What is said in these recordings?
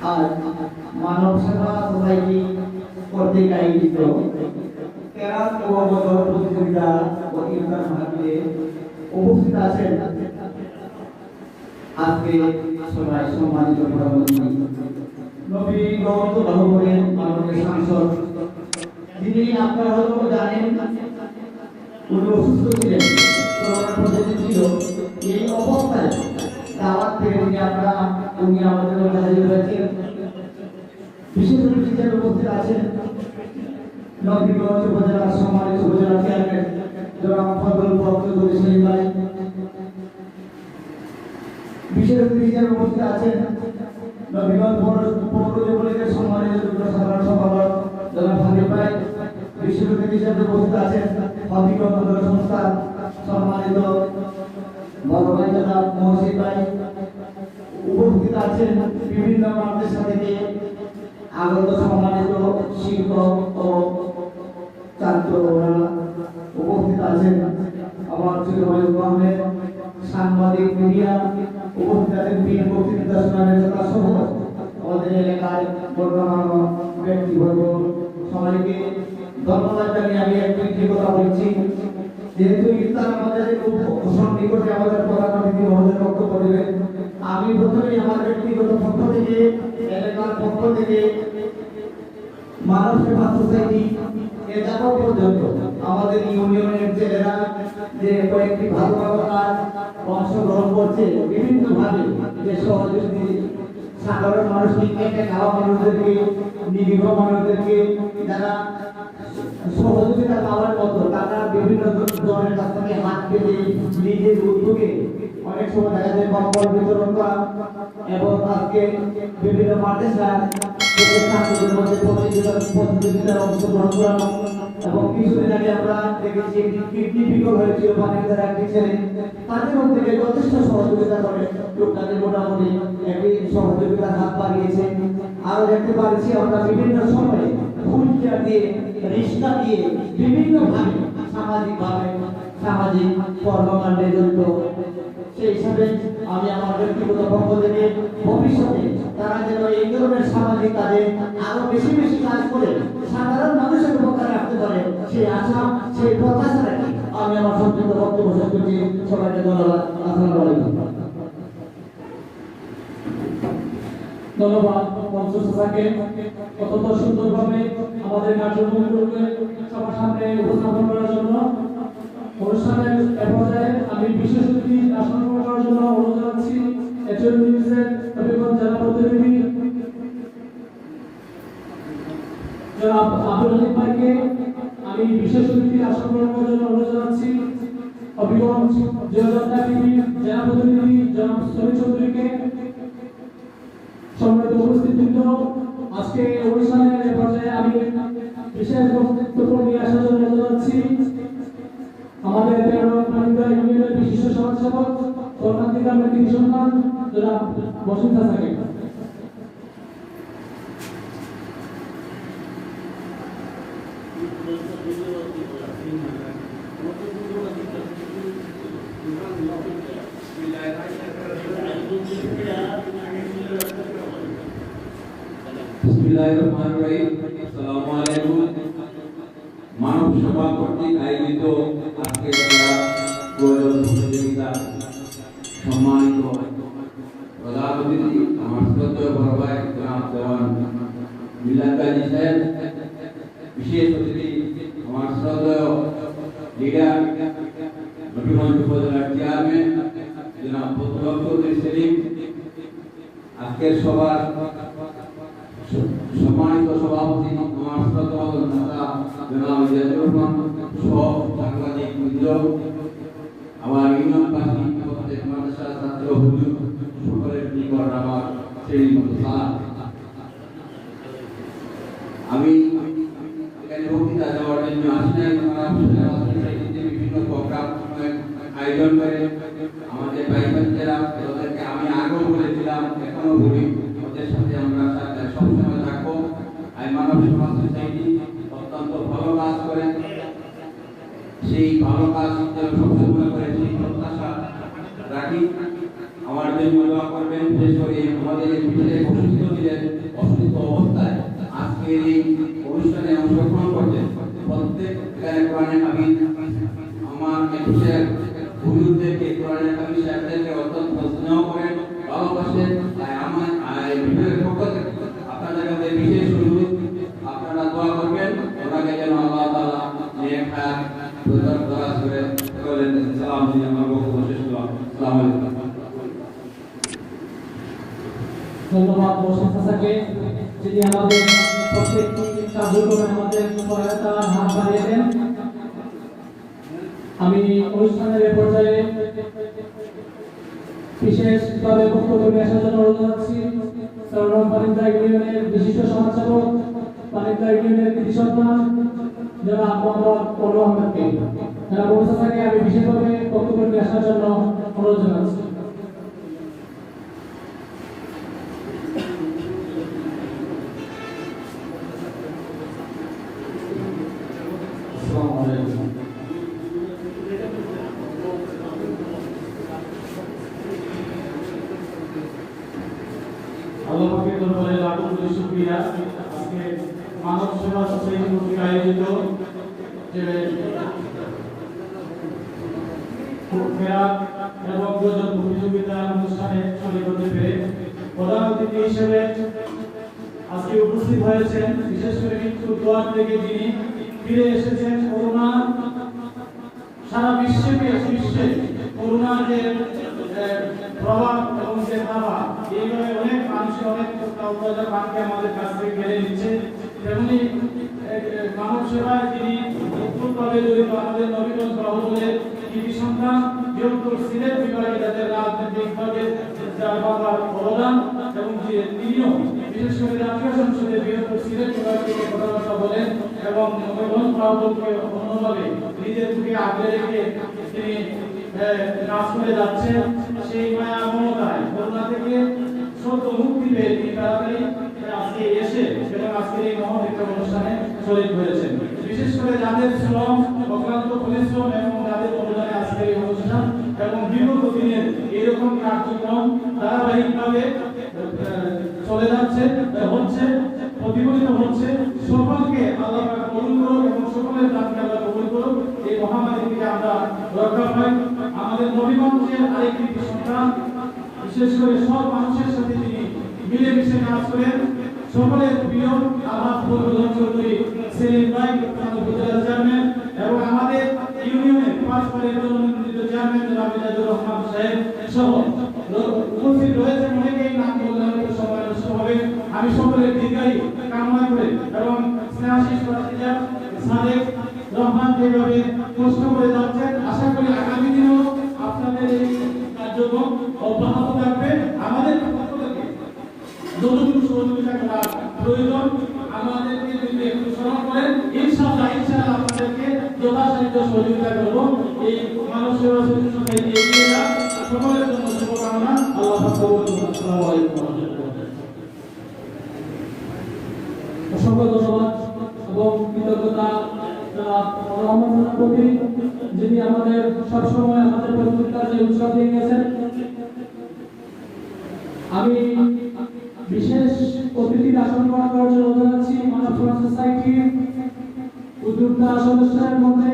আর মানব সেবা সোসাইটি কর্তৃক আয়োজিত কেরাত ও বদল প্রতিযোগিতা ও ইফতার মাহফিলে উপস্থিত আছেন আজকে সবাই সম্মানিত প্রধানমন্ত্রী নবীগঞ্জ বাহুবলের মাননীয় সাংসদ, যিনি আপনারা হয়তো জানেন উনি অসুস্থ ছিলেন, করোনা পজিটিভ ছিল। এই অবস্থায় দাওয়াত থেকে উনি আমাদের মধ্যে হাজির হয়েছেন। বিশেষ অতিথি হিসেবে উপস্থিত আছেন নবীগঞ্জ উপজেলার সম্মানিত উপজেলা চেয়ারম্যান জনাব ফজল বক্তব্য সেলিম ভাই। বিশেষ অতিথি হিসেবে উপস্থিত আছেন নবীগঞ্জ পৌর যুবলীগের সম্মানিত যুগ্ম সাধারণ সম্পাদক জনাব হাবিব ভাই। বিশেষ অতিথি হিসেবে উপস্থিত আছেন হবিগঞ্জ যুব সংস্থার সম্মানিত বড় ভাই জনাব মহসিন ভাই। উপস্থিত আছেন বিভিন্ন মাদ্রাসা থেকে আগত সম্মানিত শিক্ষক ও ছাত্ররা। উপস্থিত আছেন আমার ছোট ভাই আহমেদ, সাংবাদিক মিডিয়া। উপস্থিত আছেন বীর বক্তৃতা শোনাবেন নেতা সহ আমাদের এলাকায় বর্তমান ব্যক্তিবর্গ। সবাইকে ধন্যবাদ জানিয়ে আমি একটি কথা বলছি, যেহেতু ইফতার আমাদের খুব নিকটে আমাদের প্রধান অতিথি মহোদয় বক্তব্য দেবেন। আমি প্রথমে আমার ব্যক্তিগত পক্ষ থেকে, এলাকার পক্ষ থেকে মানব সেবা সোসাইটি এলাকা পর্যন্ত আমাদের ইউনিয়নের ছেলেরা যে কয়েকটি ভালো ভালো কাজ অংশগ্রহণ করছে, বিভিন্ন ভাবে যে সহযোগী সাধারণ মানুষকে, খেটে খাওয়া মানুষদেরকে, নিরীহ মানুষদেরকে যারা সহযোগিতা পাওয়ার মতো তারা বিভিন্ন জনের কাছ থেকে হাত পেতে নিজের উদ্যোগে অনেক সময় দেখা যায় কম্বল বিতরণ করা এবং আজকে বিভিন্ন মাদ্রাসা ছাত্রদের মধ্যে প্রতিযোগিতার অংশগ্রহণ করানো। এবং কিছুদিন আগে আমরা দেখেছি কিডনি বিকল হয়েছিল বাণিজ্যের একটি ছেলে, তাদের মধ্যে যথেষ্ট সহযোগিতা করে লোকটাকে মোটামুটি একটি সহযোগিতার হাত বাড়িয়েছে। আরো দেখতে পাচ্ছি আমরা বিভিন্ন সময়ে ফুলচার দিয়ে, রিক্সা দিয়ে বিভিন্ন ভাবে সামাজিক কর্মকাণ্ডে জড়িত। সেই হিসাবে আমি আমার ব্যক্তিগত পক্ষ থেকে ভবিষ্যতে তারা যেন এই ধরনের সামাজিক কাজে আরো বেশি বেশি কাজ করে সাধারণ মানুষের উপকার রাখতে পারে, সেই আশা, সেই প্রত্যাশা রাখি আমি আমার সংক্ষিপ্ত বক্তব্য শেষ করছি। সবাইকে ধন্যবাদ। আসসালামু আলাইকুম। ধন্যবাদ মঞ্চ শাখাকে অত্যন্ত সুন্দরভাবে আমাদের কার্যক্রমগুলোকে সবার সামনে উপস্থাপন করার জন্য। অনুষ্ঠানের পর্যায়ে আমি বিশেষ অতিথি আসন গ্রহণ করার জন্য অনুরোধ জানাচ্ছি এচএল নিউজের নবীগঞ্জ জেলা প্রতিনিধি জনাব আব্দুল হালিম ভাইকে আমি বিশেষ অতিথি আসন গ্রহণ করার জন্য অনুরোধ জানাচ্ছি। হবিগঞ্জ জয়ললিতা টিভির জেলা প্রতিনিধি জনাব সৈয়দ চৌধুরীকে। সম্মানিত উপস্থিতবৃন্দ, আজকে অনুষ্ঠানের পর্যায়ে আমি বিশেষ বক্তব্য নিয়ে আসার জন্য অনুরোধ জানাচ্ছি আমাদের 13 নং পানিন্দা ইউনিয়নের বিশিষ্ট সমাজসেবক কর্মাধিকার ব্যক্তি সন্তান জনাব মহসিন চাচাকে। বিসমিল্লাহিররহমানিররহিম। আসসালামু আলাইকুম। মানব সেবা কর্তৃক আয়োজিত আজকের প্রতিযোগিতা সম্মানিত প্রধান অতিথি আমার শ্রদ্ধেয় বড় ভাই জনাব দেওয়ান মিলাদ গাজী সাহেব, বিশেষ অতিথি আমার শ্রদ্ধেয় লিডার নবীগঞ্জ উপজেলার চেয়ারম্যান জনাব ফজল সেলিম, আজকের সভার সম্মানিত সভাপতি আমার শ্রদ্ধেয় নেতা জনাব জিয়াউর রহমান সহ সাংবাদিক বৃন্দ, আমার ইউনিয়নবাসী, প্রত্যেক মাদ্রাসা ছাত্র হুজুর সকলের নিকট আমার শ্রেণীগত সালাম। আমি এখানে বক্তৃতা দেওয়ার জন্য আসি নাই, বিভিন্ন প্রোগ্রাম আয়োজন করে আমাদের ভাই বোনেরা, ওদেরকে আমি আগেও বলেছিলাম, এখনো বলি, ওদের সাথে আমরা সবসময় থাকবো। আমি মানব সেবা সোসাইটি অত্যন্ত ভালো কাজ করে, সেই ভালো কাজ সবসময় করে সেই প্রত্যাশা রাখি। আমার জন্য দোয়া করবেন। বিশেষ করে আমাদের বিশেষ অসুস্থ ছিলেন আজকের এই অনুষ্ঠানে অংশগ্রহণ করছেন প্রত্যেক কোরআনে হাবিব আমার একুশের হুজুরদেরকে কোরআনে হাবিব সাহেবদেরকে অত্যন্ত স্নেহ করেন, ভালোবাসেন। তাই আমার বিভাগের পক্ষ থেকে আপনাদের কাছে বিশেষ অনুরোধ, আপনারা দোয়া করবেন ওনাকে যেন আল্লাহ তাআলা নেক হায়াত দরাজ করে করেন। সালাম দিয়ে আমার বক্তব্য শেষ করলাম। আসসালামু আলাইকুম। ধন্যবাদ মোহসিন চাচাকে, যিনি আমাদের প্রত্যেকটি কার্যক্রমে আমাদের সহায়তা হাত বাড়িয়ে দেন। আমি অনুষ্ঠানের এ পর্যায়ে বিশেষভাবে বক্তব্য নিয়ে আসার জন্য অনুরোধ জানাচ্ছি বারিন্দা ইউনিয়নের বিশিষ্ট সমাজসেবক, বারিন্দা ইউনিয়নের কৃতি সন্তান জনাব মোহাম্মদ পৌল আহমেদকে, জনাব মোহসিন চাচাকে আমি বিশেষভাবে বক্তব্য নিয়ে আসার জন্য অনুরোধ জানাচ্ছি। আসসালামু আলাইকুম। আল্লাহ পাকের দরবারে লাখো কোটি শুকরিয়া, আজকে মানব সেবা সোসাইটি কর্তৃক আয়োজিত যে খেলাধুলা এবং গজল প্রতিযোগিতা অনুষ্ঠানে শরীক হতে পেরে প্রধান অতিথি হিসেবে আজকে উপস্থিত হয়েছেন বিশেষ করে মৃত্যুর থেকে যিনি ফিরে এসেছেন। করোনা সারা বিশ্বে করোনার যে প্রভাব এবং যে প্রভাব, এইভাবে অনেক মানুষের অনেক প্রাণকে আমাদের কাছ থেকে কেড়ে নিচ্ছে। তেমনি মানব সেবায় যিনি উৎপূর্ণভাবে জড়িত আমাদের নবীগঞ্জ বাহুবলের কৃতি সন্তান বৃহত্তর সিলেট বিভাগে যাদের রাজনৈতিকভাবে যার বাবার অবদান, এবং তিনিও বিশেষ করে জাতীয় সংসদে বৃহত্তর সিলেট বিভাগ থেকে কথাবার্তা বলেন এবং নবীগঞ্জ বাহুবলকে অন্যভাবে নিজের বুকে আগলে রেখে তিনি কাজ করে যাচ্ছেন। সেই মায়া মমতায় করোনা থেকে সত্য মুক্তি পেয়ে তিনি তাড়াতাড়ি আজকে এসে এবং আজকের এই মহৎ একটা অনুষ্ঠানে শরীক হয়েছেন। বিশেষ করে যাদের শ্রম, অক্লান্ত পরিশ্রম এবং যাদের অনুদানে আজকের এই অনুষ্ঠান এবং বিগত দিনের এরকম কার্যক্রম ধারাবাহিকভাবে চলে যাচ্ছে, হচ্ছে, প্রতিফলিত হচ্ছে। সকলকে আল্লাহ পাক কবুল করুন এবং সকলের দানকে আল্লাহ কবুল করুন। এই মহামারী থেকে আমরা রক্ষা পাই। আমাদের নবীগঞ্জের আরেকটি সন্তান, বিশেষ করে সব মানুষের সাথে তিনি মিলেমিশে কাজ করেন। সকলের প্রিয় আলহাজ ফজলুল চৌধুরী সেলিম ভাই উপজেলা চেয়ারম্যান এবং আমাদের ইউনিয়নের 5 বারের মনোনীত চেয়ারম্যান জনাব মিজানুর রহমান সাহেব সহ উপস্থিত রয়েছেন অনেকেই, নাম বললে হয়তো সময় নষ্ট হবে। আমি সকলের দীর্ঘায়ু কামনা করে এবং স্নেহাশিস প্রার্থীরা সাদেক রহমান যেভাবে কষ্ট করে যাচ্ছেন, আশা করি আগামী দিনেও আপনাদের এই কার্যক্রম অব্যাহত থাকবে। আমাদের পক্ষ থেকে যতটুকু সহযোগিতা করা প্রয়োজন আমাদেরকে যদি একটু স্মরণ করেন, ইনশাআল্লাহ আপনাদেরকে যথাসাধ্য সহযোগিতা করব। এই মানব সেবা সোসাইটি এগিয়ে যাক। সকলের জন্য শুভকামনা। আল্লাহ পাক কবুল করুন। আসসালামু আলাইকুম। অসংখ্য ধন্যবাদ এবং কৃতজ্ঞতা রহমানের প্রতি, যিনি আমাদের সবসময় আমাদের প্রস্তুত কাজে উৎসাহ দিয়ে গেছেন। আমি বিশেষ অতিথির আসন গ্রহণ করার জন্য জানাচ্ছি মানব সেবা সোসাইটির উদ্যোক্তা সদস্যদের মধ্যে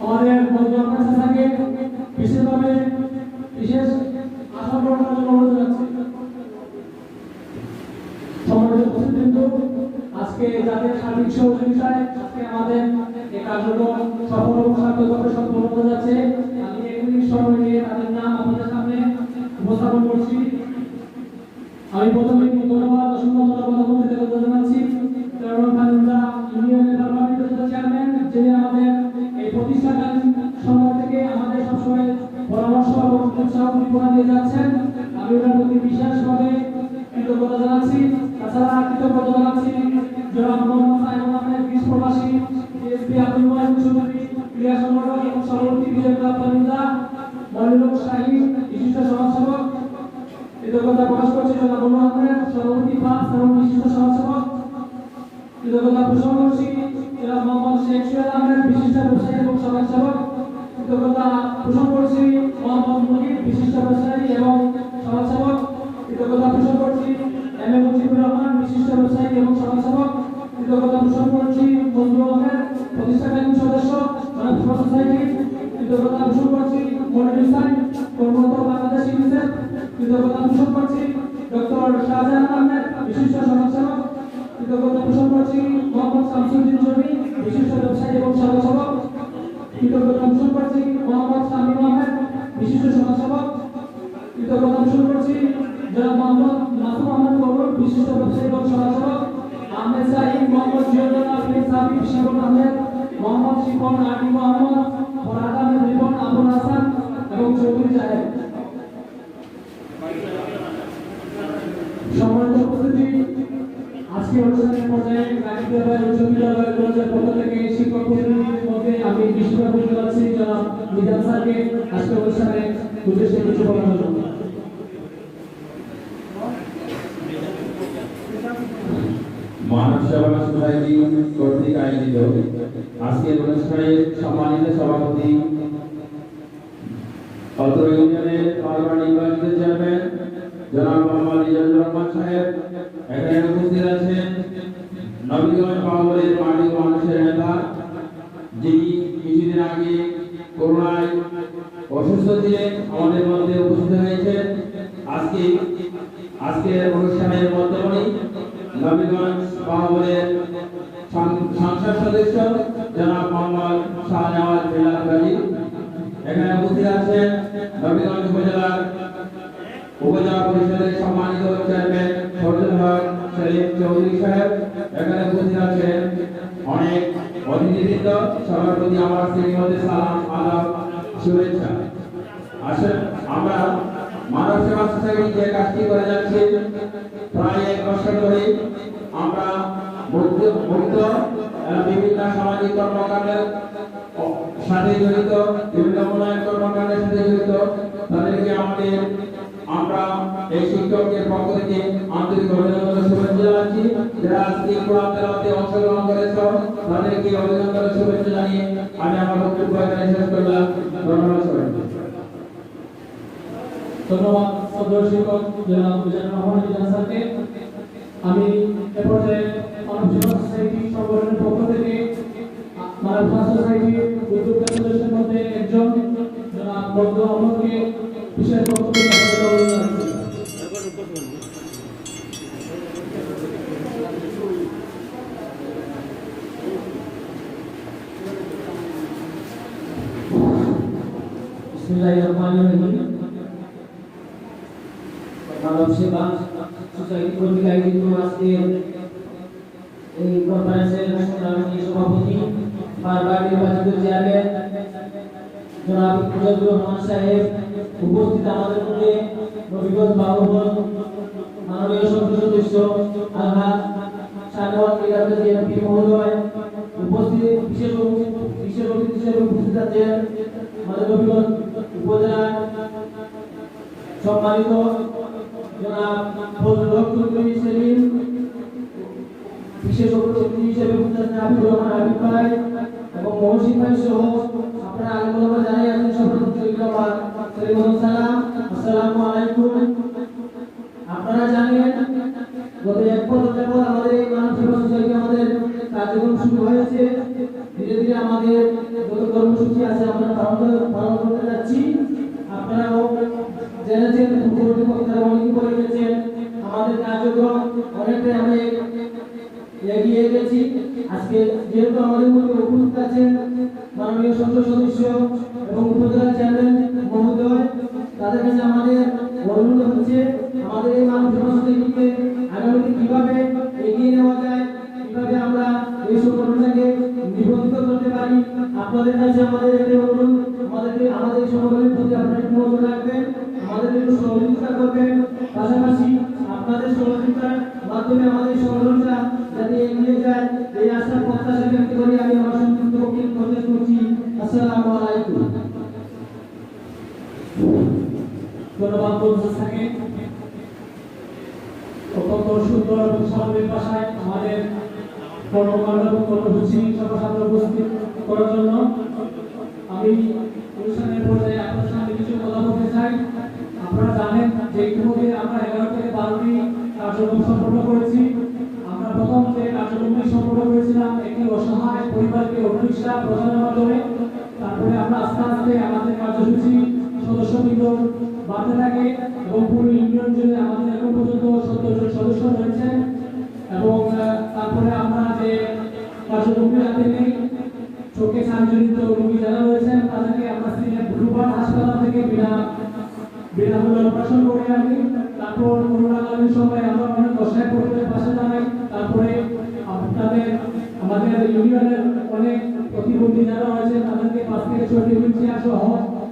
আমাদের মধ্যে থাকে বিশেষভাবে বিশেষ আসন গ্রহণ করার জন্য অনুরোধ জানাচ্ছি। সম্মানিত উপস্থিতবৃন্দ, আজকে যাদের সার্বিক সহযোগিতায় আজকে আমাদের এই কার্যক্রম সফল এবং সার্থকভাবে সম্পন্ন হতে যাচ্ছে, আমি এগুলি সময় নিয়ে তাদের নাম আপনাদের সামনে উপস্থাপন করছি। আমি প্রথমে ধন্যবাদ অসংখ্য ধন্যবাদ জানাচ্ছি ইউনিয়নের পার্লামেন্টের চেয়ারম্যান, যিনি আমাদের এই প্রতিষ্ঠাকালীন সময় থেকে আমাদের সবসময় পরামর্শ এবং উৎসাহ উদ্দীপনা দিয়ে যাচ্ছেন। আমি ওনার প্রতি বিশেষভাবে কৃতজ্ঞতা জানাচ্ছি। তাছাড়া কৃতজ্ঞতা জানাচ্ছি জনাব মোহাম্মদ সাহেব আহমেদ বিশ প্রবাসী, এসপি আব্দুল মাহিদ চৌধুরী, ক্রীড়া সংগঠক এবং সভাপতি বিজয় ক্লাব পানিন্দা, মনিরুল শাহীন বিশিষ্ট সমাজসেবক। কৃতজ্ঞতা প্রকাশ করছি জনাব মোহাম্মদ আহমেদ সভাপতি পাঁচ এবং বিশিষ্ট সমাজসেবক। কৃতজ্ঞতা পোষণ করছি জনাব মোহাম্মদ শেখ সুয়েদ আহমেদ বিশিষ্ট ব্যবসায়ী এবং সমাজসেবক। কৃতজ্ঞতা পোষণ করছি মোহাম্মদ মুহিত বিশিষ্ট ব্যবসায়ী এবং সমাজসেবক। কৃতজ্ঞতা পোষণ করছি এম এ মুজিবুর রহমান বিশিষ্ট ব্যবসায়ী এবং সমাজসেবক। কৃতজ্ঞতা পোষণ করছি ফজলুল আহমেদ প্রতিষ্ঠাকালীন সদস্য জনাব সোসাইটি। কৃতজ্ঞতা পোষণ করছি মনিরুল ইসলাম কর্মরত বাংলাদেশ ইউনিসেফ। কৃতজ্ঞতা পোষণ করছি ডক্টর শাহজাহান আহমেদ বিশিষ্ট সমাজসেবক। কৃতজ্ঞতা পোষণ করছি মোহাম্মদ শামসুদ্দিন জমি বিশিষ্ট ব্যবসায়ী এবং সমাজসেবক। কৃতজ্ঞতা পোষণ করছি মোহাম্মদ শামীম আহমেদ বিশিষ্ট সমাজসেবক। কৃতজ্ঞতা পোষণ করছি জনাব মোহাম্মদ মাসুম আহমেদ কবর বিশিষ্ট ব্যবসায়ী এবং সমাজসেবক। আহমেদ সাহিদ, মোহাম্মদ জিয়াউল আলম সাবির, শামীম আহমেদ, মোহাম্মদ শিপন, আলী মোহাম্মদ, ফরহাদ আহমেদ রিপন, আবুল হাসান এবং চৌধুরী সাহেব। সম্মানিত উপস্থিতি, আজকে অনুষ্ঠানের পর্যায়ে গাজীপুর উচ্চ বিদ্যালয় কলেজের পক্ষ থেকে শিক্ষক প্রতিনিধিদের মধ্যে আমি বিশেষভাবে বলতে যাচ্ছি জনাব মিজান স্যারকে আজকে অনুষ্ঠানে উদ্দেশ্যে কিছু বলার জন্য। মানব সেবা সোসাইটি কর্তৃক আয়োজিত আজকের অনুষ্ঠানে সম্মানিত সভাপতি অত্র ইউনিয়নের বারবার নির্বাচিত চেয়ারম্যান জনাব মোহাম্মদ রিজাউর রহমান সাহেব, এখানে উপস্থিত আছেন নবীগঞ্জ বাউলের মাটি ও মানুষের নেতা, যিনি কিছুদিন আগে করোনায় অসুস্থ ছিলেন, আমাদের মধ্যে উপস্থিত হয়েছেন। আজকের অনুষ্ঠানের মাধ্যমে নবীগঞ্জ বাউলের সংসদ সদস্য জনাব মোহাম্মদ শাহনওয়াজ বেলাল গাজী, এখানে উপস্থিত আছেন নবীগঞ্জ উপজেলা পরিষদের সম্মানিত চেয়ারম্যান ফজলুল হক সেলিম চৌধুরী সাহেব, এখানে উপস্থিত আছেন অনেক অতিথিবৃন্দ। সবার প্রতি আমার শ্রীমতী সালাম, আদাব, শুভেচ্ছা। আসেন আমরা মানব সেবা সোসাইটি যে কাজটি করে যাচ্ছি প্রায় 1 বছর ধরে, আমরা মুক্ত বিভিন্ন সামাজিক কর্মকাণ্ডের সাথে জড়িত, বিভিন্ন উন্নয়ন কর্মকাণ্ডের সাথে জড়িত। তাদেরকে আমরা এই শিক্ষকদের পক্ষ থেকে আন্তরিক অভিনন্দন ও শুভেচ্ছা জানাচ্ছি। যারা আজকে কোরআন তেলাওয়াতে অংশগ্রহণ করেছ তাদেরকে অভিনন্দন ও শুভেচ্ছা জানিয়ে আমি আমার বক্তব্য এখানে শেষ করলাম। ধন্যবাদ সবাইকে। ধন্যবাদ সদর শিক্ষক জনাব মিজানুর রহমান মিজান স্যারকে। আমি এ পর্যায়ে মানব সেবা সোসাইটি সংগঠনের পক্ষ থেকে মানব সেবা সোসাইটির উদ্যোক্তা সদস্যের মধ্যে একজন জনাব বদরুল আহমদকে বিশেষ বক্তব্য রাখার জন্য অনুরোধ জানাচ্ছি। বিসমিল্লাহির রহমানির রহিম। মানব সেবা সোসাইটি কর্তৃক আয়োজিত আজকের এই কনফারেন্সের সংগ্রামী সভাপতি, বারবার নির্বাচিত চেয়ারম্যান জনাব ফজলুর রহমান সাহেব, উপস্থিত আমাদের মধ্যে নবীগঞ্জ বাউল মাননীয় সংসদ সদস্য আলহাজ শাহনওয়াজ বেলাল এমপি মহোদয়, উপস্থিত বিশেষ অতিথি হিসেবে উপস্থিত আছেন আমাদের নবীগঞ্জ উপজেলার সম্মানিত জনাব ফজলুল হক চৌধুরী সেলিম, বিশেষ অতিথি হিসেবে উপস্থিত আছেন আবিদুর রহমান আবিদ ভাই এবং মহসিন ভাই সহ আপনারা আলহামদুলিল্লাহ জানাই আছেন সর্বপ্রথম সালাম, আসসালামু আলাইকুম। আপনারা জানেন গত 1 বছর যাবত আমাদের এই মানব সেবা সোসাইটি আমাদের কার্যক্রম শুরু হয়েছে। ধীরে ধীরে আমাদের যত কর্মসূচি আছে আমরা পালন করতে যাচ্ছি। আপনারাও জেনেছেন, পূর্ববর্তী বক্তারা অনেকে বলে গেছেন, আমাদের কার্যক্রম অনেকটাই আমরা এগিয়ে গেছি। আজকে যেহেতু আমাদের মধ্যে উপস্থিত আছেন মাননীয় সংসদ সদস্য এবং উপজেলা চেয়ারম্যান মহোদয়, তাদের কাছে আমাদের অনুরোধ হচ্ছে আমাদের এই মানব সেবা সোসাইটিকে আগামীতে কিভাবে এগিয়ে নেওয়া যায়, কিভাবে আমরা এই সংগঠনটাকে নিবন্ধিত করতে পারি। আপনাদের কাছে আমাদের একটি অনুরোধ, আমাদের সংগঠনের প্রতি আপনারা একটু নজর রাখবেন, আমাদের একটু সহযোগিতা করবেন। পাশাপাশি আপনাদের সহযোগিতার মাধ্যমে আমাদের সংগঠনটা যাতে এগিয়ে যায় এই আশা প্রত্যাশা ব্যক্ত করে আমি আমার সংক্ষিপ্ত বক্তব্য প্রকাশ করছি। আসসালামু আলাইকুম। ধন্যবাদ বলতে থাকে অত্যন্ত সুন্দর এবং স্বাভাবিক ভাষায় আমাদের কর্মকাণ্ড এবং কর্মসূচি সবার সামনে উপস্থিত করার জন্য আমি অনুষ্ঠানের পর্যায়ে আপনার সামনে কিছু কথা বলতে চাই। আপনারা জানেন যে ইতিমধ্যে আমরা 11 থেকে 12টি কার্যক্রম সম্পন্ন করেছি। আমরা প্রথম যে কার্যক্রমটি সম্পন্ন করেছিলাম একটি অসহায় পরিবারকে অটোরিকশা প্রদানের মাধ্যমে। তারপরে আমরা আস্তে আস্তে আমাদের কার্যসূচি সদস্যবৃন্দ বাড়তে থাকে এবং পুরো ইউনিয়ন জুড়ে আমাদের এখন পর্যন্ত 70 জন সদস্য রয়েছে। এবং তারপরে আমরা যে কার্যক্রমটি হাতে নেই, চোখে ছাড়জনিত রোগী যারা রয়েছেন তাদেরকে আমরা সিলেট ব্লুবার্ড হাসপাতাল থেকে বিনামূল্যে অপারেশন করে আনি। তারপর করোনাকালীন সময় আমরা অনেক অসহায় পরিবারের পাশে দাঁড়াই। তারপরে আমাদের ইউনিয়নের অনেক প্রতিবন্ধী যারা রয়েছে তাদেরকে 5 থেকে 6টি হুইল চেয়ার সহ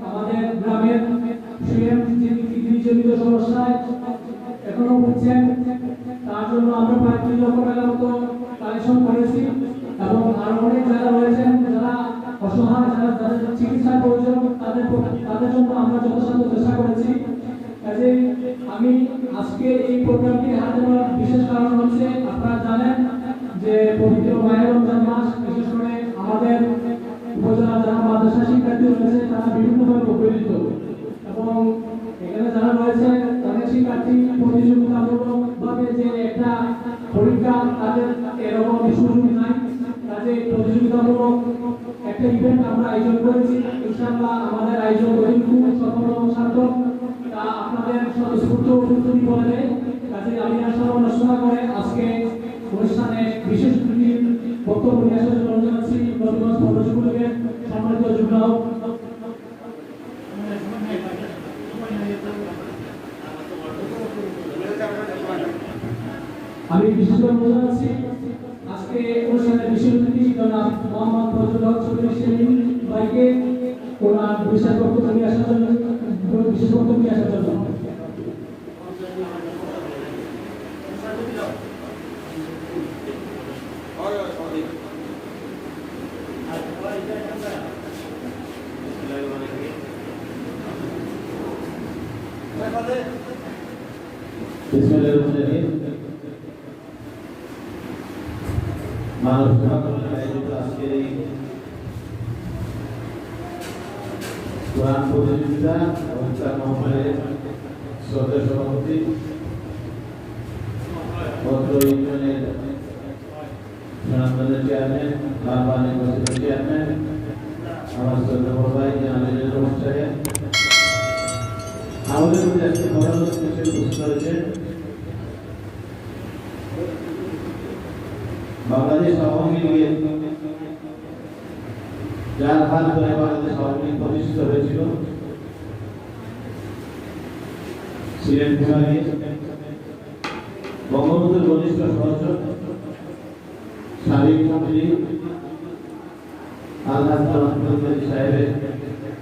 আমাদের গ্রামের সুয়েম কিডনিজনিত সমস্যায় এখনো ভুগছেন, তার জন্য আমরা প্রায় 3 লক্ষ টাকার মতো কালেকশন করেছি। এবং আরো অনেক যারা রয়েছেন যারা অসহায়, যাদের চিকিৎসার প্রয়োজন, তাদের জন্য আমরা যথাসাধ্য চেষ্টা করেছি। কাজে আমি আজকে এই প্রোগ্রামটি হাতে নেওয়ার বিশেষ কারণ হচ্ছে আপনারা জানেন যে পবিত্র মাহের রমজান মাস, বিশেষ করে আমাদের উপজেলা যারা মাদ্রাসা শিক্ষার্থী রয়েছে তারা বিভিন্নভাবে উপকৃত। এবং এখানে যারা রয়েছে অনেক শিক্ষার্থী প্রতিযোগিতামূলকভাবে যে একটা পরীক্ষা, তাদের এরকম সুযোগ নাই। কাজে প্রতিযোগিতামূলক একটা ইভেন্ট আমরা আয়োজন করেছি। ইনশাআল্লাহ আমাদের আয়োজন খুব সফল এবং সার্থক, তা আপনাদের স্বতঃস্ফূর্ত উপস্থিতি বলে। কাজে আমি আসলে আলোচনা করে আজকে অনুষ্ঠানে বিশেষ অতিথির বক্তব্য নিয়ে আসার জন্য জানাচ্ছি নবীগঞ্জ পৌরসভার সম্মানিত যুবক। আমি বিশেষ করে জানাচ্ছি আজকে অনুষ্ঠানের বিশেষ অতিথি জনাব মোহাম্মদ ফজলুল হক চৌধুরী সেলিম ভাইকে ওনার বিশেষ বক্তব্য নিয়ে আসার জন্য মানব সেবা কল্যাণ আয়োজিত আজকের এই কোরআন প্রতিযোগিতা অনুষ্ঠান মহলের শ্রদ্ধেয় সভাপতি পত্র ইউনিয়নের সনাতনের চেয়ারম্যান, বারবার নির্বাচিত চেয়ারম্যান, আমার শ্রদ্ধেয় বড় ভাই জানালের অনুষ্ঠানে আমাদের মধ্যে আজকে প্রধান অতিথি হিসেবে উপস্থিত হয়েছেন বাংলাদেশ আওয়ামী লীগের, যার হাত ধরে বাংলাদেশ আওয়ামী লীগ প্রতিষ্ঠিত হয়েছিল, সিলেট বিভাগে বঙ্গবন্ধুর ঘনিষ্ঠ সহচর সাবেক মন্ত্রী আলহাজ আহমদ সাহেবের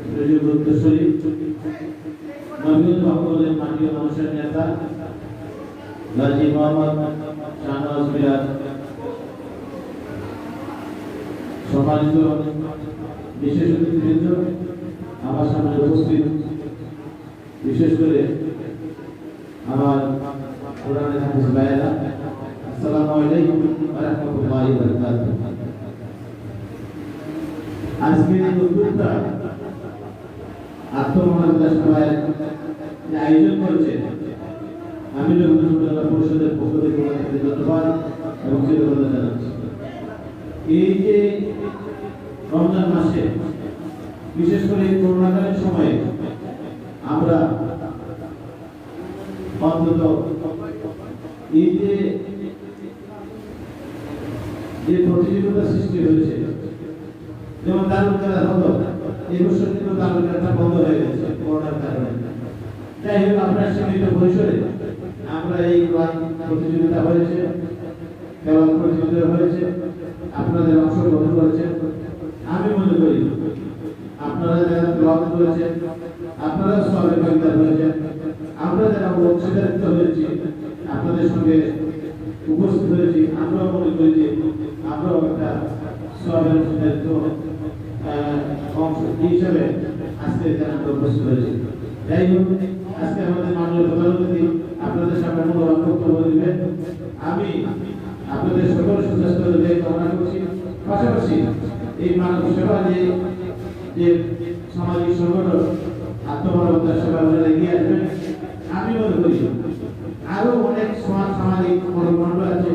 প্রিয় উত্তরসূরি, নবীন ভক্তদের মাটি ও মানুষের নেতা গাজী মোহাম্মদ শাহনওয়াজ মিরাজ, সম্মানিত বিশেষ অতিথিবৃন্দ, আমার সামনে উপস্থিত বিশেষ করে আমার কোরআনের হাফেজ ভাইয়েরা, আসসালামু আলাইকুম ওয়া রাহমাতুল্লাহি ওয়া বারাকাতুহু। আজকের এই উদ্যোগটা আত্মমর্যাদা সভায় যে আয়োজন করেছে, আমি রবীন্দ্র পরিষদের পক্ষ থেকে ধন্যবাদ এবং কৃতজ্ঞতা জানাচ্ছি। এই যে রমজান মাসে, বিশেষ করে করোনাকালীন সময়ে আমরা অন্তত এই যে প্রতিযোগিতা সৃষ্টি হয়েছে, যেমন দারুল খেলা হলো, এই বছর কিন্তু দারুল খেলাটা বন্ধ হয়ে গেছে করোনার কারণে। যাই হোক, আপনার সীমিত পরিসরে আমরা এই প্রতিযোগিতা হয়েছে, খেলা প্রতিযোগিতা হয়েছে, আপনাদের অংশগ্রহণ করেছেন। আমি মনে করি আপনারা যারা ব্লগ করেছেন, আপনারা সবাই ভাগিদার হয়েছেন, আমরা যারা অংশীদারিত্ব হয়েছি, আপনাদের সঙ্গে উপস্থিত হয়েছি, আমরা মনে করি যে আমরাও একটা সবাই অংশীদারিত্ব অংশ হিসেবে আজকে আমরা উপস্থিত হয়েছি। যাই হোক, আজকে আমাদের মাননীয় প্রধান অতিথি আপনাদের সামনে মূল্যবান বক্তব্য দিবেন। আমি আপনাদের সকল সুস্বাস্থ্য কামনা করছি। পাশাপাশি এই মানব সেবা যে সামাজিক সংগঠন আত্মমানবতার সেবা এগিয়ে আসবেন, আমি মনে করি আরো অনেক সমাজ সামাজিক কর্মকাণ্ড আছে,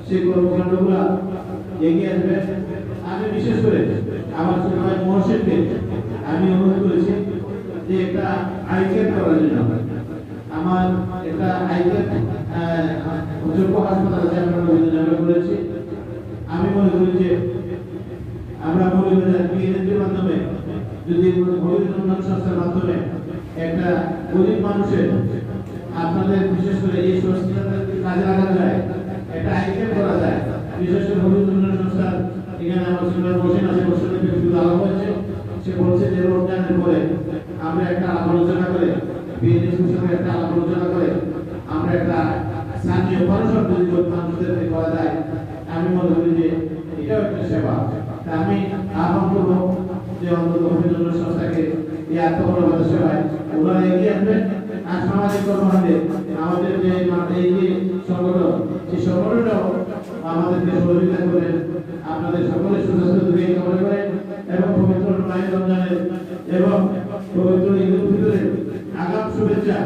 সেই কর্মকাণ্ডগুলো এগিয়ে আসবে। আমি বিশেষ করে আমার ছোট ভাই মহসিনকে আমি অনুরোধ করেছি যে একটা আইকেট করার জন্য। আমার একটা আইকেট যোগ্য হাসপাতাল আছে, আমরা রবীন্দ্রনাথ করেছি। আমি মনে করি যে আমরা বিএনপির মাধ্যমে যদি উন্নয়ন সংস্থার মাধ্যমে একটা গরিব মানুষের আপনাদের বিশেষ করে এই সংস্থাটা কাজে লাগানো যায়, একটা আইকেট করা যায়, বিশেষ করে উন্নয়ন সংস্থা এখানে আমার সঙ্গে বসেন আছে, বসে ব্যক্তিগত আলাপ হয়েছে। সে বলছে যে রমজানের পরে আমরা একটা আলাপ আলোচনা করে বিএনপির সঙ্গে একটা আলাপ আলোচনা করে আমরা একটা স্থানীয় মানুষের যদি মানুষদেরকে করা যায়, আমি মনে করি যে এটাও একটা সেবা। তা আমি আহ্বান করবো যে অন্তত উন্নয়ন সংস্থাকে এই আত্মকর্মকতা সেবায় ওনারা এগিয়ে আসবেন। আর সামাজিক কর্মকাণ্ডে আমাদের যে এই যে সংগঠন, সেই সংগঠনটাও আমাদেরকে সহযোগিতা করেন। আপনাদের সকলের সুস্বাস্থ্য দূরে কামনা করেন এবং পবিত্র মাহে রমজানের এবং পবিত্র ঈদ উল ফিতরের আগাম শুভেচ্ছা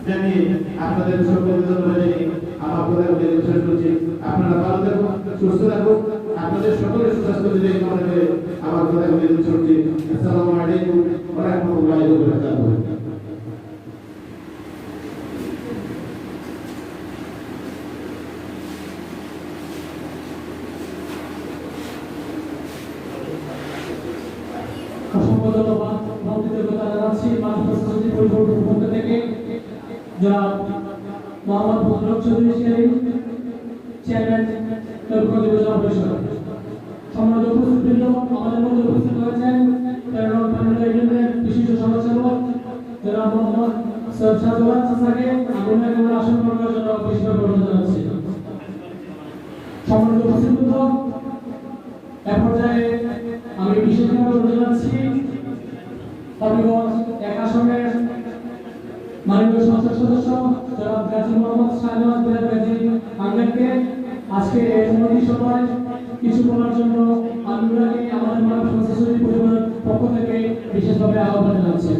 জানিয়ে আপনাদের সকলকে ধন্যবাদ জানিয়ে আমার কথাগুলি শেষ করছি। আপনারা ভালো থাকুন, সুস্থ থাকুন, আপনাদের সকলের সুস্বাস্থ্য দূরে কামনা করে আমার কথাগুলি শেষ করছি। আসসালামু আলাইকুম ওয়া রাহমাতুল্লাহি ওয়া বারাকাতুহু। অসংখ্য ধন্যবাদ, কৃতজ্ঞতা জানাচ্ছি মাদ্রাসা সমিতি পরিবর্তন পক্ষ থেকে জনাব মোহাম্মদ ফজলুল চৌধুরী শরীফ, চেয়ারম্যান নবীগঞ্জ উপজেলা পরিষদ। সম্মানিত উপস্থিতবৃন্দ, আমাদের মধ্যে উপস্থিত হয়েছেন 13 নং প্যানেল ইউনিয়নের বিশিষ্ট সমাজসেবক জনাব মোহাম্মদ সৈয়দ শাহজালাল চাচাকে আগুনের কোন আসন করার জন্য বিশেষভাবে অনুরোধ জানাচ্ছি। সম্মানিত উপস্থিতবৃন্দ, এ পর্যায়ে আমি বিশেষভাবে অনুরোধ জানাচ্ছি হবিগঞ্জ 1 আসনের মাননীয় সংসদ সদস্য জনাব গাজী মোহাম্মদ শাহজালাল গাজী আঙ্গেলকে আজকে এই মন্দির সভায় কিছু বলার জন্য আমি ওনাকে আমাদের মানব সংসদ সমিতি পরিবারের পক্ষ থেকে বিশেষভাবে আহ্বান জানাচ্ছি।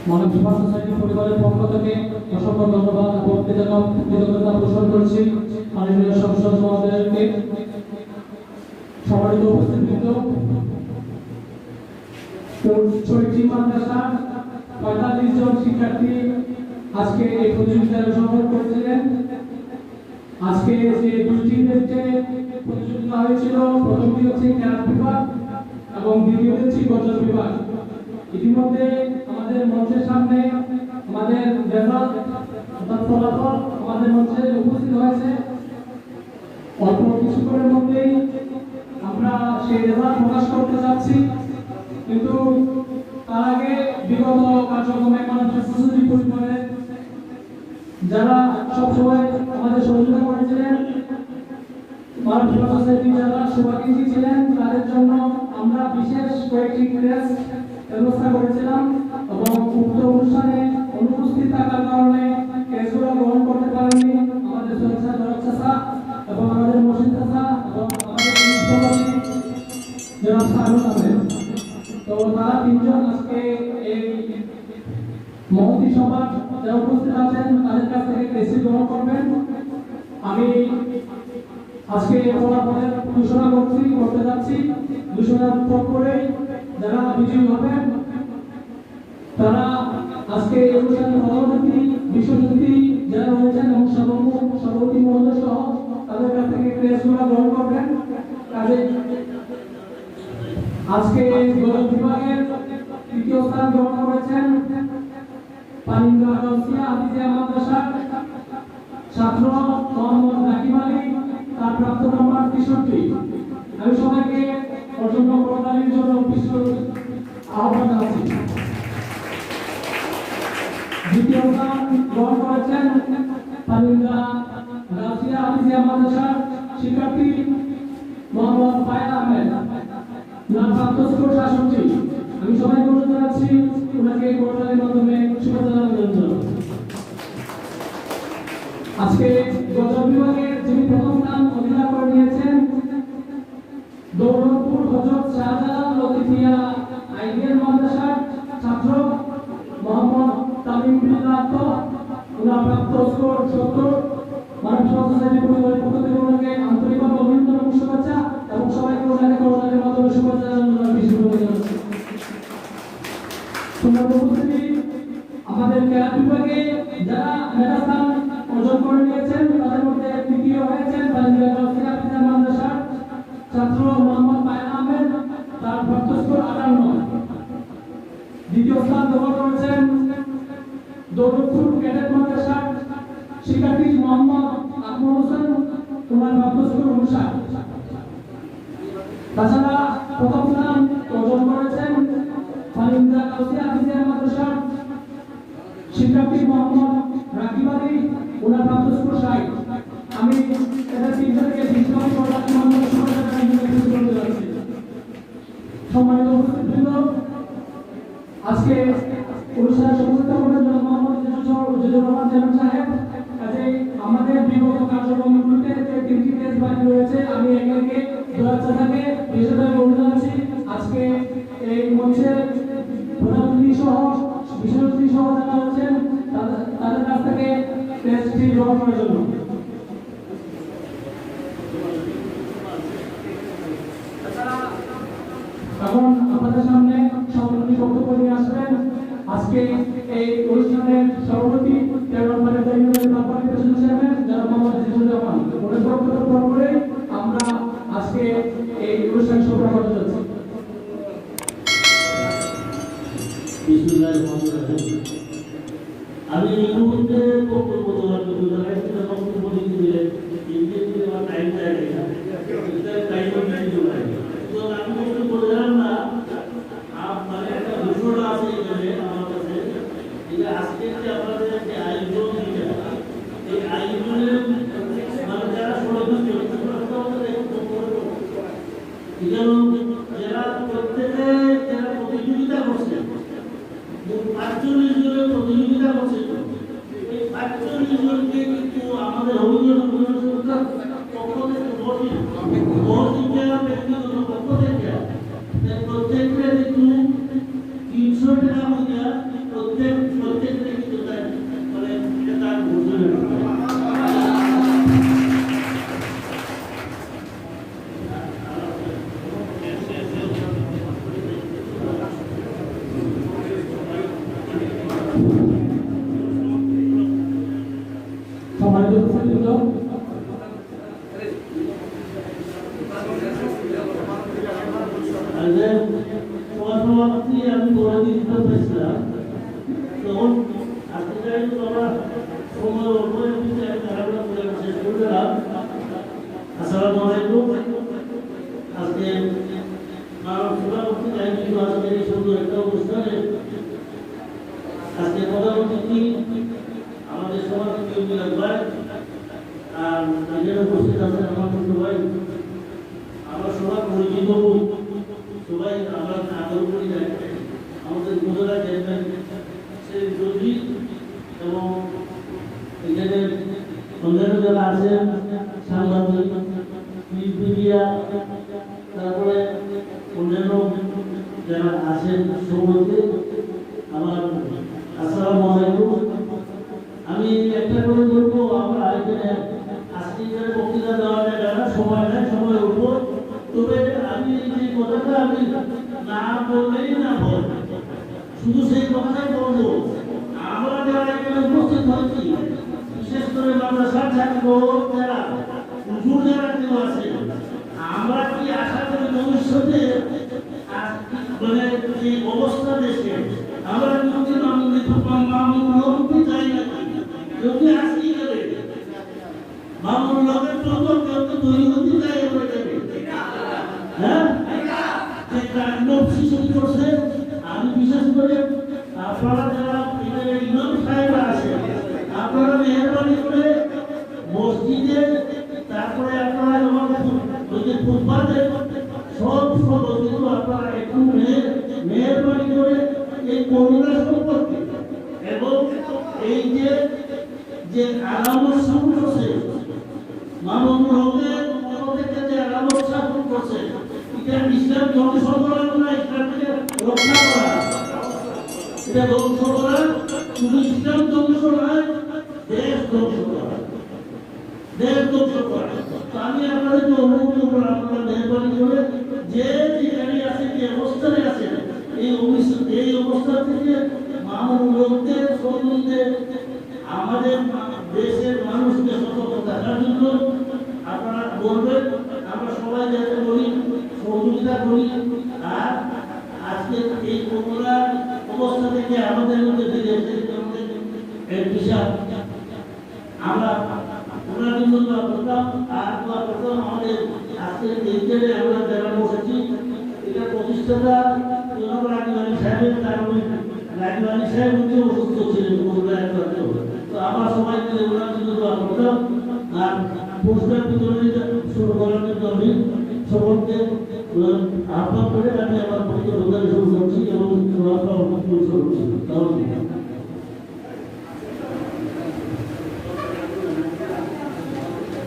মানব সমাজ সোসাইটি পরিবারের পক্ষ থেকে অসংখ্য ধন্যবাদ এবং কৃতজ্ঞতা পোষণ করছি মাননীয় সংসদ মহোদয়কে। সম্মানিত উপস্থিতবৃন্দ, চৈত্রী মাদ্রাসা 45 জন শিক্ষার্থী আজকে এই প্রতিযোগিতায় অংশগ্রহণ করেছিলেন। আজকে যে দুটি যে প্রতিযোগিতা হয়েছিল, প্রথমটি হচ্ছে ক্যারাট বিভাগ এবং দ্বিতীয়টি হচ্ছে গজল বিভাগ। ইতিমধ্যে আমাদের মঞ্চের সামনে আমাদের রেজাল্ট অর্থাৎ ফলাফল আমাদের মঞ্চে উপস্থিত হয়েছে। অল্প কিছুক্ষণের মধ্যেই আমরা সেই রেজাল্ট প্রকাশ করতে যাচ্ছি, কিন্তু তার আগে বিগত কার্যক্রমে মানুষের সোসাইটি পরিবারের যারা সবসময় আমাদের সহযোগিতা করেছিলেন, মানব সোসাইটি যারা শুভাকাঙ্ক্ষী ছিলেন, তাদের জন্য আমরা বিশেষ কয়েকটি ক্লাস ব্যবস্থা করেছিলাম এবং উক্ত অনুষ্ঠানে অনুপস্থিত থাকার কারণে ক্লাসগুলো গ্রহণ করতে পারেননি আমাদের চাচা এবং আমাদের মসজিদ চাচা এবং আমাদের সভাপতি জনাব সারুল আহমেদ। তো তারা তিনজন আজকে এই মহতি সভা যারা উপস্থিত আছেন তাদের কাছ থেকে ক্লাস গ্রহণ করবেন। আমি আজকে ফলাফলের ঘোষণা করতে যাচ্ছি। ঘোষণার পরে যারা বিজয়ী হবেন তারা আজকে এই অনুষ্ঠানের সভাপতি বিশ্বজ্যোতি যারা রয়েছেন এবং সভাপতি মহোদয় সহ তাদের কাছ থেকে ক্লাসগুলো গ্রহণ করবেন। কাজে আজকে গজল বিভাগের তৃতীয় স্থান গ্রহণ করেছেন পানিন্দা গাউসিয়া হাফিজিয়া মাদ্রাসার ছাত্র মোহাম্মদ রাকিব আলী, তার প্রাপ্ত নম্বর 63। আমি সবাইকে অর্জন প্রদানের জন্য বিশেষ আহ্বান জানাচ্ছি। দ্বিতীয় স্থান গ্রহণ করেছেন পানিন্দা গাউসিয়া হাফিজিয়া মাদ্রাসার শিক্ষার্থী মোহাম্মদ ফায়েজ আহমেদ, যার প্রাপ্ত স্কোর 67। আমি সবাইকে অনুরোধ জানাচ্ছি ওনাকে কোর্টালের মাধ্যমে শুভেচ্ছা জানানোর জন্য। আজকে গজল বিভাগে যিনি প্রথম স্থান অধিকার করে নিয়েছেন দৌলতপুর হযরত শাহজালাল লতিফিয়া আইডিয়াল মাদ্রাসার ছাত্র মোহাম্মদ তামিম বিল্লাহ, ওনার প্রাপ্ত স্কোর 70। মানব সোসাইটি পরিবারের পক্ষ থেকে ওনাকে আন্তরিকভাবে অভিনন্দন এবং শুভেচ্ছা এবং সবাইকে ওনাকে কোর্টালের মাধ্যমে শুভেচ্ছা জানানোর বিশেষ অনুরোধ জানাচ্ছি। উপস্থিতি আমাদের ক্যারাট বিভাগে যারা মেধা স্থান অর্জন করে নিয়েছেন তাদের মধ্যে তৃতীয় হয়েছেন পানিন্দা গাউসিয়া হাফিজিয়া মাদ্রাসার ছাত্র মোহাম্মদ ফায়েজ আহমেদ, তার প্রাপ্ত স্কোর 58। দ্বিতীয় স্থান দখল করেছেন দৌলতপুর ক্যাডেট মাদ্রাসার শিক্ষার্থী মোহাম্মদ আকমল হোসেন, ওনার প্রাপ্ত স্কোর 59। তাছাড়া প্রথম স্থান অর্জন করেছেন পানিন্দা গাউসিয়া হাফিজিয়া মাদ্রাসার শিক্ষার্থী মোহাম্মদ রাকিব আলী, ওনার প্রাপ্ত স্কোর 60। আমি এদের তিনজনকে বিশেষভাবে কোর্টালের মাধ্যমে শুভেচ্ছা জানাচ্ছি। সম্মানিত উপস্থিতবৃন্দ, আজকে অনুষ্ঠানের সভাপতিত্ব করেন জনাব মোহাম্মদ জিজুর রহমান সাহেব। কাজে আমাদের বিগত কার্যক্রমগুলিতে যে তিনটি কেস বাকি রয়েছে আমি একে দয়াচাকে বিশেষভাবে অনুরোধ জানাচ্ছি আজকে এই মঞ্চের প্রধান অতিথি সহ বিশেষ অতিথি সহ যারা আছেন তাদের কাছ থেকে টেস্টটি গ্রহণ করার জন্য। এখন আপনাদের সামনে সভাপতি বক্তব্য নিয়ে আসবেন আজকে এই অনুষ্ঠানের সভাপতি যারা মোহাম্মদ জিজুর রহমান, ওনার বক্তব্য পরে আমরা আজকে এই অনুষ্ঠান সফল করতে যাচ্ছি। আমি এই মুহূর্তে বক্তব্য দেওয়ার জন্য বক্তব্য দিতে দিলে আমার টাইম দেয় না, টাইম আমি বলতে বললাম না। মানে একটা ঘোষণা আছে এখানে আমার কাছে, যে আজকে যে আপনাদের যে আয়োজন এই আয়োজনের মানে যারা ষড়যন্ত্র যারা প্রত্যেকে যারা প্রতিযোগিতা করছে ৪৫ জনের প্রতিযোগিতা করছে, এই ৪৫ জনকে কিন্তু আমাদের অভিযোগ পক্ষ থেকে ব্যক্তিগত পক্ষ থেকে প্রত্যেকটা কিন্তু ৩০০ টাকা মূল্যা প্রত্যেকটা কিন্তু মানে এটা তার ঘোষণা। সম্মানিত উপস্থিতবৃন্দ, আসসালামু আলাইকুম। আজকে মানব সেবা করতে আয়োজিত আজকের এই সুন্দর একটা অনুষ্ঠানে আজকে প্রধান অতিথি আমাদের সভাপতি মিলাদ ভাই, আর এখানে উপস্থিত আছেন আমার ছোট ভাই, আমার সবার পরিচিত সবাই আমরা আদর করি যায় আমাদের উপজেলা চেয়ারম্যান শ্রী চৌধুরী এবং এখানে অন্যান্য যারা আছেন সাংবাদিক, মিডিয়া, তারপরে অন্যান্য যারা আছেন সবাইকে আমার আসসালামু আলাইকুম। আমি একটা করে বলবো, আমরা এখানে আজকে বক্তৃতা দেওয়া যায় সময় নেই, সময় উঠবো, তবে আমি যে কথাটা আমি না বললেই না বলবো, শুধু সেই কথাটাই বলবো। আমরা যারা এখানে উপস্থিত হচ্ছি, বিশেষ করে মাদ্রাসার ছাত্র যারা হুজুর যারা কেউ আছে, আমরা কি আশা করি ভবিষ্যতে মানে যে অবস্থা দেশে আমরা যদি মামুন চাই না, যদি আসি গেলে মামুন লোকের প্রথম তৈরি হতে চাই আমরা যাবে, হ্যাঁ শিশু করছে। আমি বিশেষ করে আপনারা যারা ইমাম সাহেবরা আছে, আপনারা মেহরবানি করে মসজিদে, তারপরে আপনারা যখন ফুটপাতে সব কিন্তু আপনারা একটু মেহরবানি করে এই করোনা সম্পর্কে এবং এই যে আলামত স্থাপন করছে মামুনুল হকের থেকে যে আলামত স্থাপন করছে, এটা ইসলাম ধ্বংস করা না, ইসলামকে রক্ষা করা, এটা ধ্বংস করা, শুধু ইসলাম ধ্বংস নয়, দেশ ধ্বংস করা, দেশ ধ্বংস করা। তো আমি আপনাদেরকে অনুরোধ করবো, আপনারা মেহরবানি করে যে যেখানে আছে, যে অবস্থানে আছে, এই অবস্থা থেকে মামুনুল হকদের সম্বন্ধে আমাদের দেশের মানুষকে সতর্ক থাকার জন্য আপনারা বলবেন, আমরা সবাই যাতে বলি, সহযোগিতা করি। আর আজকে এই করোনা অবস্থা থেকে আমাদের মধ্যে ফিরে এসে এক বিশাল আমরা ওনার জন্য দোয়া করতাম, আর দোয়া করতাম আমাদের আজকে এইখানে আমরা যারা বসেছি, এটা প্রতিষ্ঠাতা রাজবানী সাহেবের, কারণ রাজবানী সাহেব হচ্ছে অসুস্থ ছিলেন করোনা আক্রান্ত। তো আমরা সবাই মিলে ওনার জন্য দোয়া করতাম। আর পুরস্কার বিতরণী শুরু করার জন্য আমি সকলকে আহ্বান করে আমি আমার বক্তব্য শুরু করছি এবং শুরু করছি।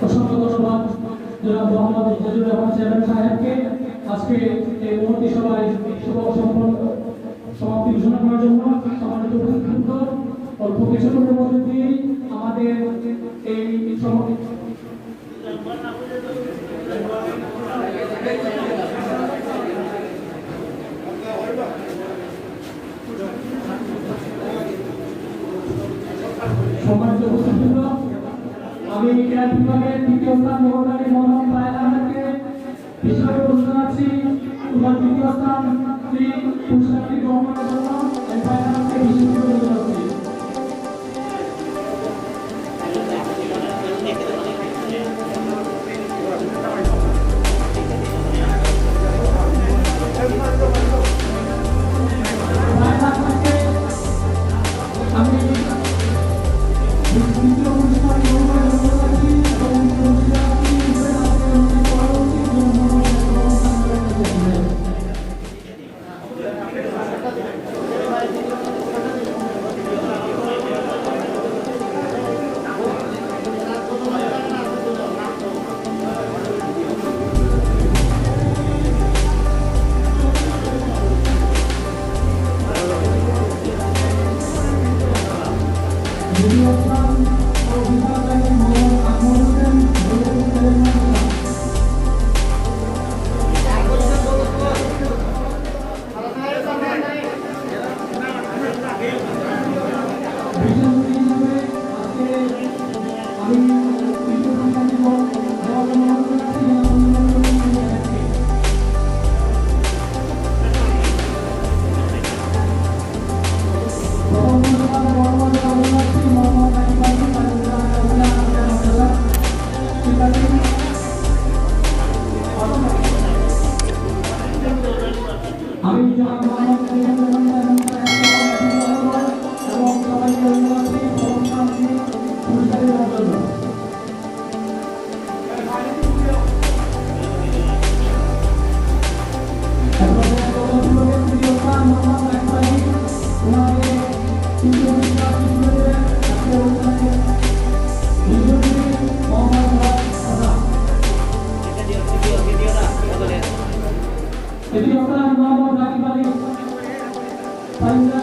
অসংখ্য ধন্যবাদ জনাব মোহাম্মদ ইজাজুর রহমান চেয়ারম্যান সাহেবকে আজকে এই মহতী সভায় সমাপ্তি ঘোষণা করার জন্য। সম্মানিত উপস্থিত, অল্প কিছুক্ষণের মধ্যে দিয়ে আমাদের এই সম্মানিত উপস্থিত, আমি ক্রীড়া বিভাগের দ্বিতীয় স্থান গ্রহণকারী মোহাম্মদ ফায়েজ আহমেদকে বিশেষভাবে পুরস্কার জানাচ্ছি। তোমার দ্বিতীয় স্থান পুরস্কারটি গ্রহণ করার জন্য আমি ফায়েজ আহমেদকে বিশেষভাবে জানাচ্ছি। আমি দ্বিতীয় পুরস্কার গ্রহণ করার জন্য যাচ্ছি এবং পুরস্কারটি পরবর্তী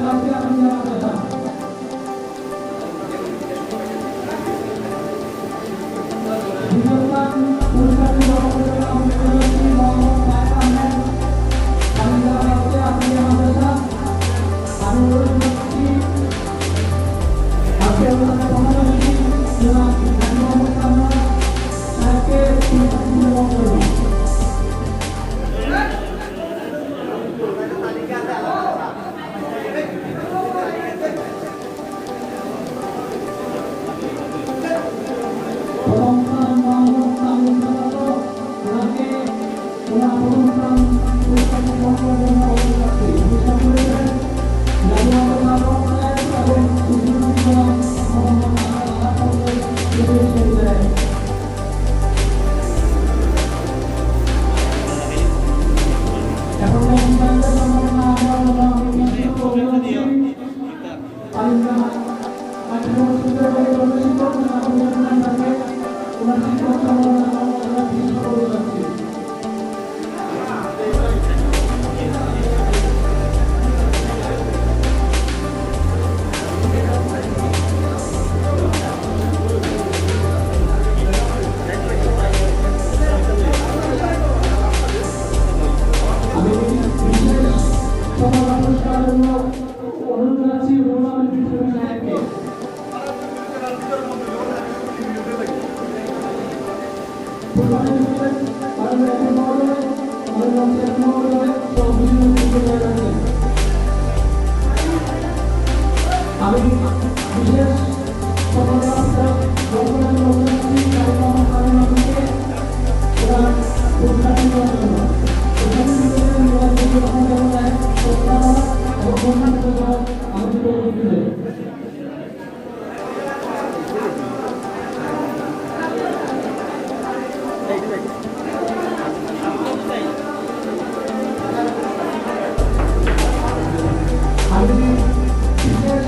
গাউসিয়া আমিনা মাদ্রাসা। দ্বিতীয় স্থান পুরস্কারটি গ্রহণ করেছেন আমাদের প্রধানমন্ত্রী মোহাম্মদ সাহেব আহমেদ আমিনা গাউসিয়া আমিনা মাদ্রাসা। আমি অনুরোধ করছি আজকে অনুষ্ঠানে প্রধান অতিথি জনাব মোহাম্মদ কামাল সাহেবকে পুরস্কারটি গ্রহণ করবেন। আমি বিশেষ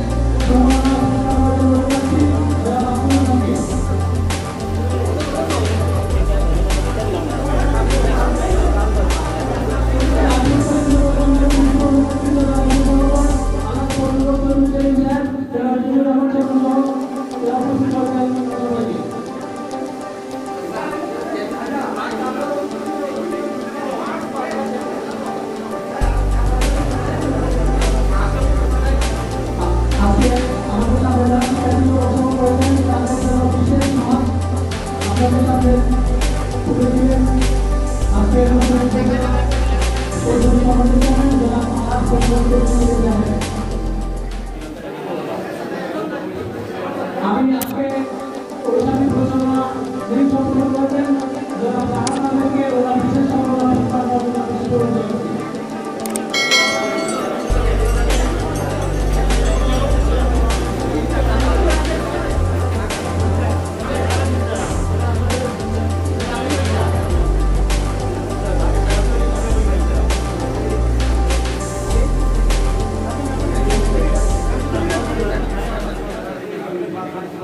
আমি আজকে অনুষ্ঠানের ঘোষণা যিনি সম্পন্ন করবেন যারা জাহান নামকে ওরা বিশেষ সম্মাননা করেছেন।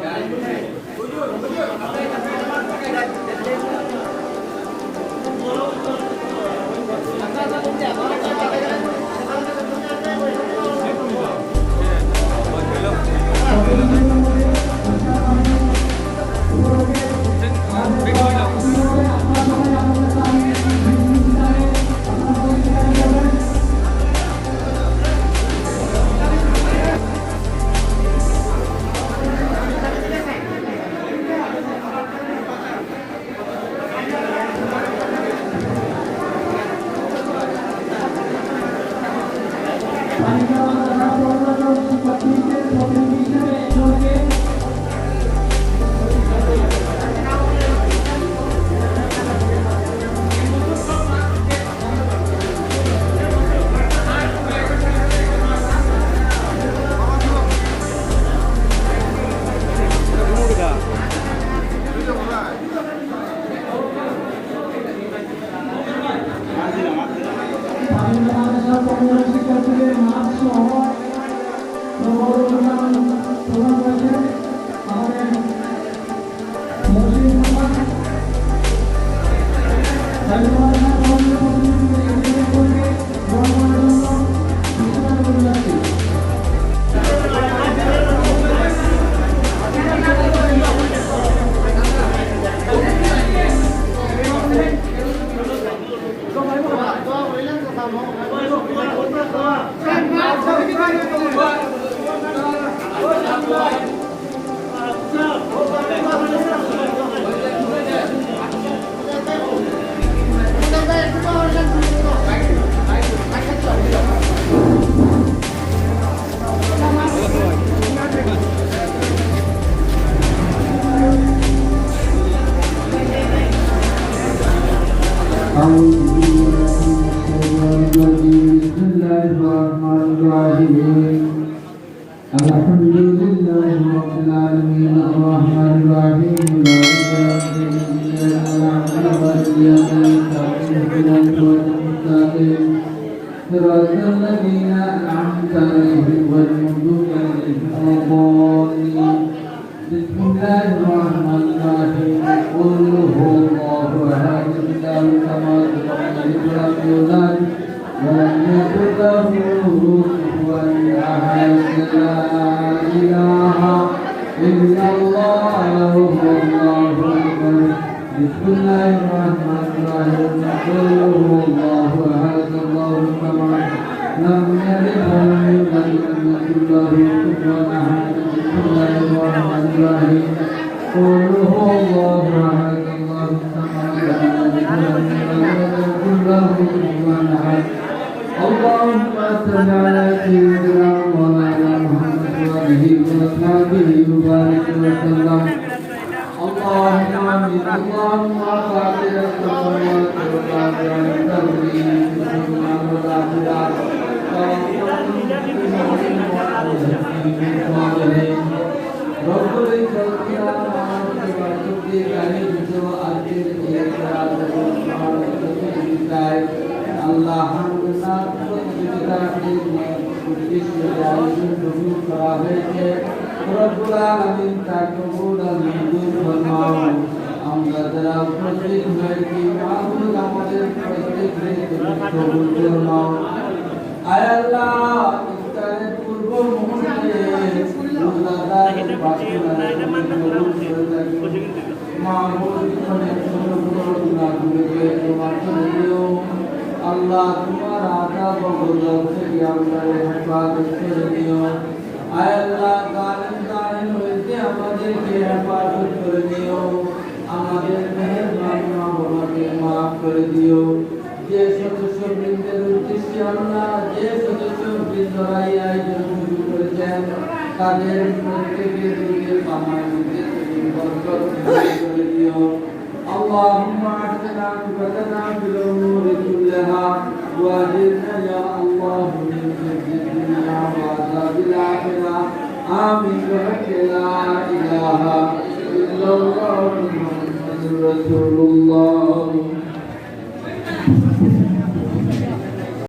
Yeah. أعوذ بالله من الشيطان الرجيم بسم الله الرحمن الرحيم الحمد لله رب العالمين الرحمن الرحيم مالك يوم الدين إياك نعبد وإياك نستعين اهدنا الصراط المستقيم صراط الذين أنعمت عليهم غير المغضوب عليهم ولا الضالين بسم الله الرحمن الرحيم قل هو الله أحد الله الصمد لم يلد ولم يولد ولم يكن له كفوا أحد لا إله إلا الله والله أكبر بسم الله الرحمن الرحيم قل هو الله أحد الله الصمد لم يلد ولم يولد ولم يكن له كفوا أحد بسم الله الرحمن الرحيم قل هو الله أحد الله الصمد لم يلد ولم يكن له كفوا أحد اللهم صل على سيدنا مولانا محمد وآله وأصحابه وبارك وسلم اللهم آمين اللهم فاطر السماوات والأرض والتوحيد والسماء والآخرة رب العالمين আল্লাহ আমরা যারা উপস্থিত হয়েছি আমাদের আয় আল্লাহ ইফতারের পূর্ব মুহূর্তে আল্লাহ তোমার আযাব ও গজব থেকে আমাদের হেফাজত করে দিও আয় আল্লাহ কারণ হইতে আমাদেরকে হেফাজত করে দিও আমাদের মেহেরবানি বাবাকে মাফ করে দিও যে সদস্য বৃন্দের উদ্দেশ্যে আল্লাহ যে সদস্য বৃন্দরা এই আয়োজন শুরু করেছেন তাদের প্রত্যেকের দিকে কামাই দিতে বরকত করে দিও اللهم اعطنا عقبتنا في الامور كلها واجرنا يا الله من خزي الدنيا وعذاب الاخره امين بحق لا اله الا الله محمد رسول الله